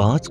5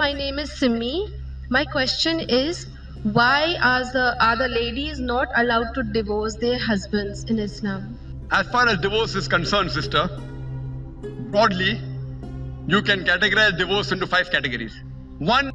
My name is Simi. My question is, why are the ladies not allowed to divorce their husbands in Islam? As far as divorce is concerned, sister, broadly, you can categorize divorce into 5 categories. One,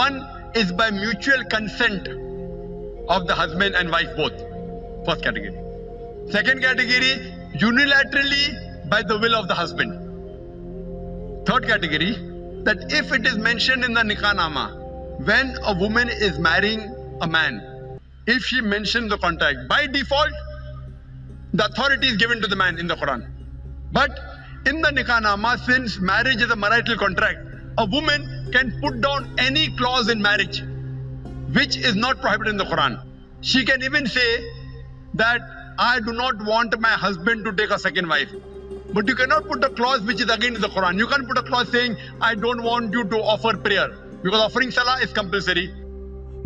one is by mutual consent of the husband and wife both. First category. Second category, unilaterally by the will of the husband. Third category, that if it is mentioned in the nikah nama, when a woman is marrying a man, if she mentions the contract, by default, the authority is given to the man in the Quran. But in the nikah nama, since marriage is a marital contract, a woman can put down any clause in marriage which is not prohibited in the Quran. She can even say that I do not want my husband to take a second wife. But you cannot put a clause which is against the Quran. You can't put a clause saying, I don't want you to offer prayer, because offering salah is compulsory.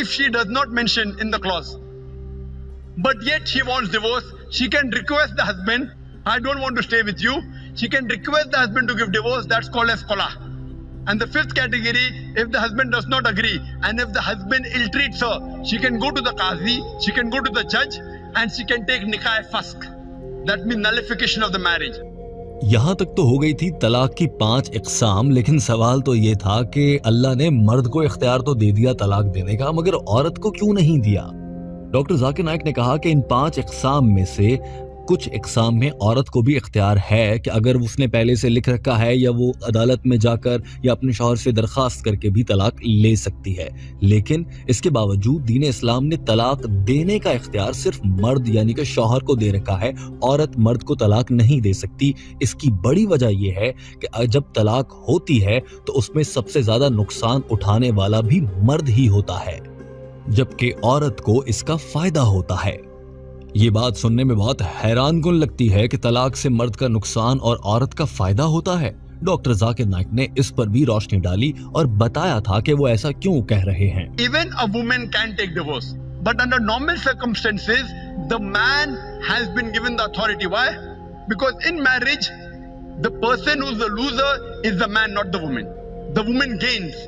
if she does not mention in the clause, but yet she wants divorce, she can request the husband, I don't want to stay with you. She can request the husband to give divorce. That's called as khala. And the 5th category, if the husband does not agree and if the husband ill-treats her, she can go to the qazi, she can go to the judge, and she can take nikah fask. That means nullification of the marriage. یہاں تک تو ہو گئی تھی طلاق کی 5 اقسام، لیکن سوال تو یہ تھا کہ اللہ نے مرد کو اختیار تو دے دیا طلاق دینے کا، مگر عورت کو کیوں نہیں دیا؟ ڈاکٹر ذاکر نائک نے کہا کہ ان 5 اقسام میں سے کچھ اقسام میں عورت کو بھی اختیار ہے کہ اگر اس نے پہلے سے لکھ رکھا ہے یا وہ عدالت میں جا کر یا اپنے شوہر سے درخواست کر کے بھی طلاق لے سکتی ہے، لیکن اس کے باوجود دین اسلام نے طلاق دینے کا اختیار صرف مرد یعنی کہ شوہر کو دے رکھا ہے، عورت مرد کو طلاق نہیں دے سکتی۔ اس کی بڑی وجہ یہ ہے کہ جب طلاق ہوتی ہے تو اس میں سب سے زیادہ نقصان اٹھانے والا بھی مرد ہی ہوتا ہے، جبکہ عورت کو اس کا فائدہ ہوتا ہے۔ یہ بات سننے میں بہت حیران کن لگتی ہے کہ طلاق سے مرد کا نقصان اور عورت کا فائدہ ہوتا ہے۔ ڈاکٹر ذاکر نائک نے اس پر بھی روشنی ڈالی اور بتایا تھا کہ وہ ایسا کیوں کہہ رہے ہیں۔ Even a woman can take divorce, but under normal circumstances, the man has been given the authority. Why? Because in marriage, the person who's the loser is the man, not the woman. The woman gains.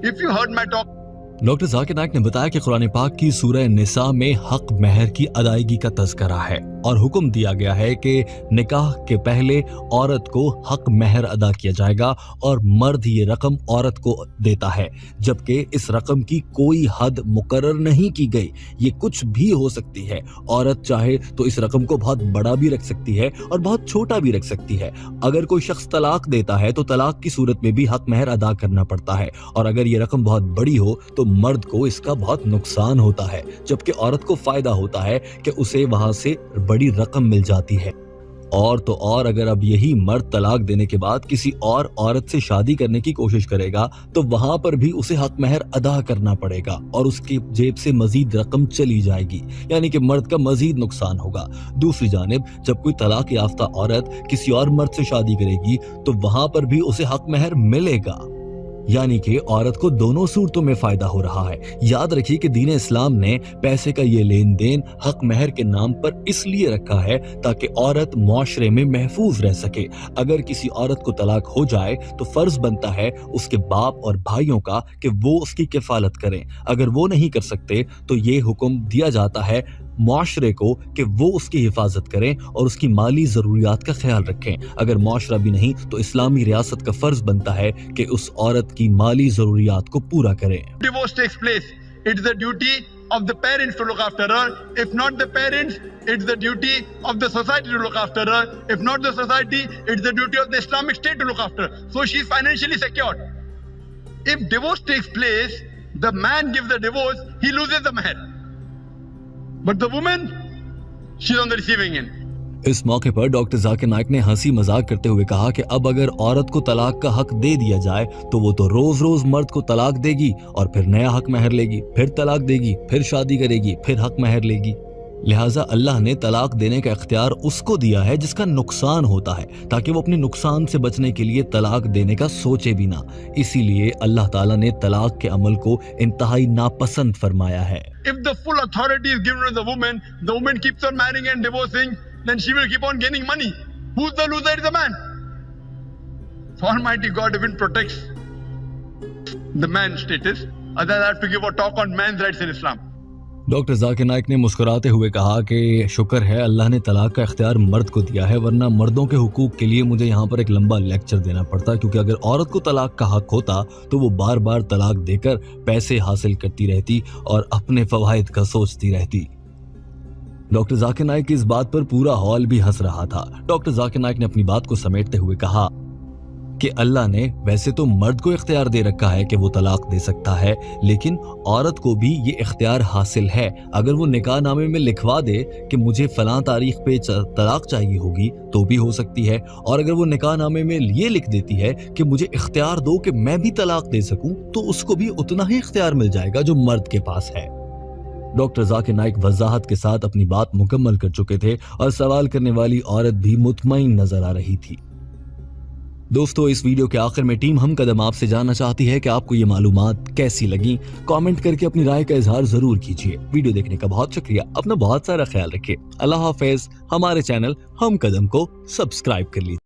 If you heard my talk, doctor Zakir Naik نے بتایا کہ قرآن پاک کی سورہ نساء میں حق مہر کی ادائیگی کا تذکرہ ہے اور حکم دیا گیا ہے کہ نکاح کے پہلے عورت کو حق مہر ادا کیا جائے گا اور مرد یہ رقم عورت کو دیتا ہے، جبکہ اس رقم کی کوئی حد مقرر نہیں کی گئی، یہ کچھ بھی ہو سکتی ہے۔ عورت چاہے تو اس رقم کو بہت بڑا بھی رکھ سکتی ہے اور بہت چھوٹا بھی رکھ سکتی ہے۔ اگر کوئی شخص طلاق دیتا ہے تو طلاق کی صورت میں بھی حق مہر ادا کرنا پڑتا ہے، اور اگر یہ رقم بہت بڑی ہو تو مرد کو اس کا بہت نقصان ہوتا ہے، جبکہ عورت کو فائدہ ہوتا ہے کہ اسے وہاں سے بڑی رقم مل جاتی ہے۔ اور تو اور اگر اب یہی مرد طلاق دینے کے بعد کسی اور عورت سے شادی کرنے کی کوشش کرے گا تو وہاں پر بھی اسے حق مہر ادا کرنا پڑے گا اور اس کی جیب سے مزید رقم چلی جائے گی، یعنی کہ مرد کا مزید نقصان ہوگا۔ دوسری جانب جب کوئی طلاق یافتہ عورت کسی اور مرد سے شادی کرے گی تو وہاں پر بھی اسے حق مہر ملے گا، یعنی کہ عورت کو دونوں صورتوں میں فائدہ ہو رہا ہے۔ یاد رکھیے کہ دین اسلام نے پیسے کا یہ لین دین حق مہر کے نام پر اس لیے رکھا ہے تاکہ عورت معاشرے میں محفوظ رہ سکے۔ اگر کسی عورت کو طلاق ہو جائے تو فرض بنتا ہے اس کے باپ اور بھائیوں کا کہ وہ اس کی کفالت کریں۔ اگر وہ نہیں کر سکتے تو یہ حکم دیا جاتا ہے معاشرے کو کہ وہ اس کی حفاظت کریں اور اس کی مالی ضروریات کا خیال رکھیں۔ اگر معاشرہ بھی نہیں تو اسلامی ریاست کا فرض بنتا ہے کہ اس عورت کی مالی ضروریات کو پورا کریں۔ divorce takes place, it's the duty of the parents to look after her. If not the parents, it's the duty of the society to look after her. If not the society, it's the duty of the Islamic State to look after her. So she's financially secured. If divorce takes place, the man gives the divorce, he loses the mahr. But the woman, she's on the receiving end. اس موقع پر doctor Zakir Naik نے ہنسی مذاق کرتے ہوئے کہا کہ اب اگر عورت کو طلاق کا حق دے دیا جائے تو وہ تو روز روز مرد کو طلاق دے گی اور پھر نیا حق مہر لے گی، پھر طلاق دے گی، پھر شادی کرے گی، پھر حق مہر لے گی۔ لہٰذا اللہ نے طلاق دینے کا اختیار اس کو دیا ہے جس کا نقصان ہوتا ہے، تاکہ وہ اپنے نقصان سے بچنے کے لیے طلاق دینے کا سوچے بھی نہ۔ اسی لیے اللہ تعالیٰ نے طلاق کے عمل کو انتہائی ناپسند فرمایا ہے۔ If the full authority is given to the woman keeps on marrying and divorcing, then she will keep on gaining money. Who's the loser? Is the man. So Almighty God even protects the man's status. Otherwise I have to give a talk on man's rights in Islam. Doctor Zakir Naik نے مسکراتے ہوئے کہا کہ شکر ہے اللہ نے طلاق کا اختیار مرد کو دیا ہے، ورنہ مردوں کے حقوق کے لیے مجھے یہاں پر ایک لمبا لیکچر دینا پڑتا، کیونکہ اگر عورت کو طلاق کا حق ہوتا تو وہ بار بار طلاق دے کر پیسے حاصل کرتی رہتی اور اپنے فوائد کا سوچتی رہتی۔ ڈاکٹر ذاکر نائک کی اس بات پر پورا ہال بھی ہنس رہا تھا۔ ڈاکٹر ذاکر نائک نے اپنی بات کو سمیٹتے ہوئے کہا کہ اللہ نے ویسے تو مرد کو اختیار دے رکھا ہے کہ وہ طلاق دے سکتا ہے، لیکن عورت کو بھی یہ اختیار حاصل ہے۔ اگر وہ نکاح نامے میں لکھوا دے کہ مجھے فلاں تاریخ پہ طلاق چاہیے ہوگی تو بھی ہو سکتی ہے، اور اگر وہ نکاح نامے میں یہ لکھ دیتی ہے کہ مجھے اختیار دو کہ میں بھی طلاق دے سکوں تو اس کو بھی اتنا ہی اختیار مل جائے گا جو مرد کے پاس ہے۔ ڈاکٹر ذاکر نائک وضاحت کے ساتھ اپنی بات مکمل کر چکے تھے اور سوال کرنے والی عورت بھی مطمئن نظر آ رہی تھی۔ دوستو، اس ویڈیو کے آخر میں ٹیم ہم قدم آپ سے جاننا چاہتی ہے کہ آپ کو یہ معلومات کیسی لگیں۔ کامنٹ کر کے اپنی رائے کا اظہار ضرور کیجیے۔ ویڈیو دیکھنے کا بہت شکریہ، اپنا بہت سارا خیال رکھیے۔ اللہ حافظ۔ ہمارے چینل ہم قدم کو سبسکرائب کر لیجیے۔